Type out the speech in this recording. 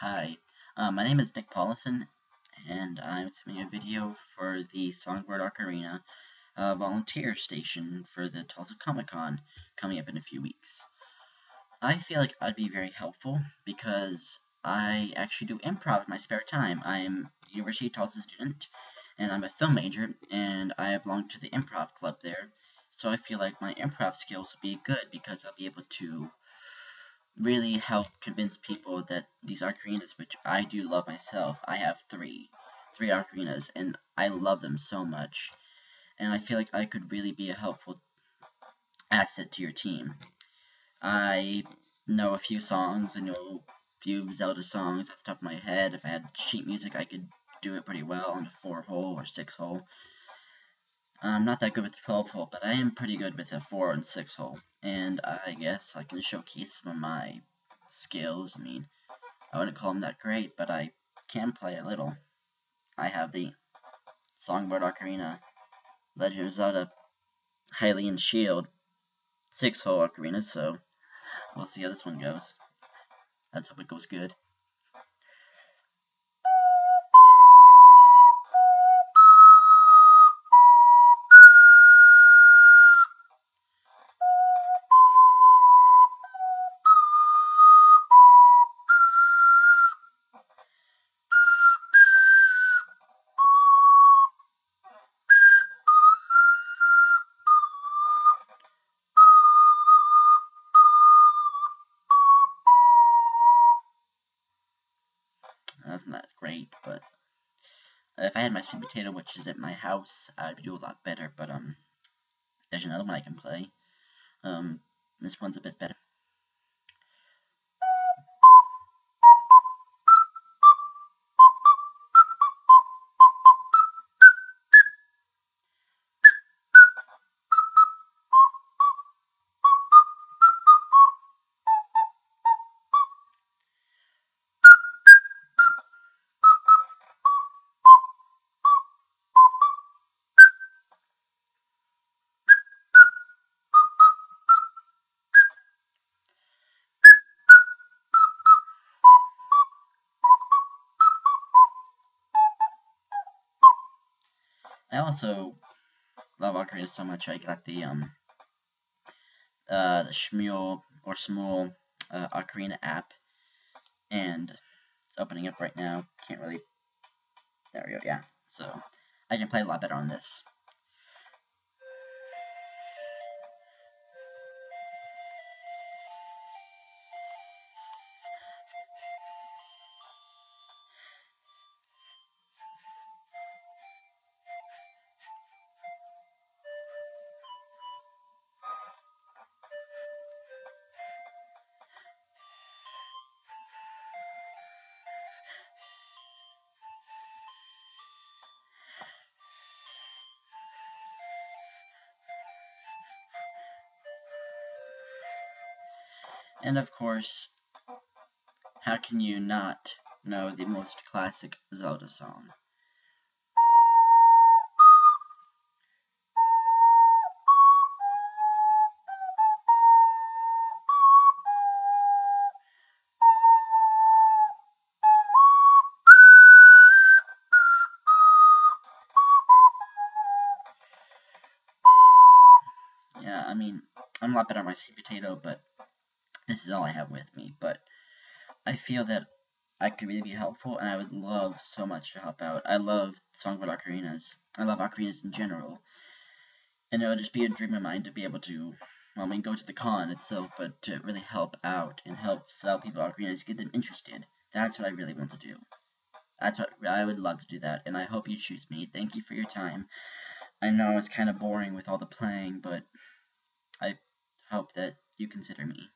Hi, my name is Nick Paulison, and I'm submitting a video for the Songbird Ocarina volunteer station for the Tulsa Comic Con coming up in a few weeks. I feel like I'd be very helpful because I actually do improv in my spare time. I'm a University of Tulsa student, and I'm a film major, and I belong to the improv club there. So I feel like my improv skills will be good because I'll be able to really help convince people that these ocarinas, which I do love myself, I have three ocarinas, and I love them so much, and I feel like I could really be a helpful asset to your team. I know a few songs, I know a few Zelda songs off the top of my head. If I had sheet music, I could do it pretty well on a 4-hole or 6-hole. I'm not that good with the 12-hole, but I am pretty good with a 4 and 6-hole, and I guess I can showcase some of my skills. I wouldn't call them that great, but I can play a little. I have the Songbird Ocarina, Legend of Zelda, Hylian Shield, 6-hole ocarina, so we'll see how this one goes. Let's hope it goes good. That's not great, but if I had my sweet potato, which is at my house, I'd do a lot better, but there's another one I can play. This one's a bit better. I also love ocarina so much, I got the Shmuel or Smule Ocarina app, and it's opening up right now. Can't really. There we go. Yeah. So I can play a lot better on this. And of course, how can you not know the most classic Zelda song? Yeah, I'm a lot better at my sweet potato, but this is all I have with me. But I feel that I could really be helpful, and I would love so much to help out. I love Songbird Ocarinas. I love ocarinas in general. And it would just be a dream of mine to be able to, go to the con itself, but to really help out and help sell people ocarinas, get them interested. That's what I really want to do. That's what I would love to do that, and I hope you choose me. Thank you for your time. I know it's kind of boring with all the playing, but I hope that you consider me.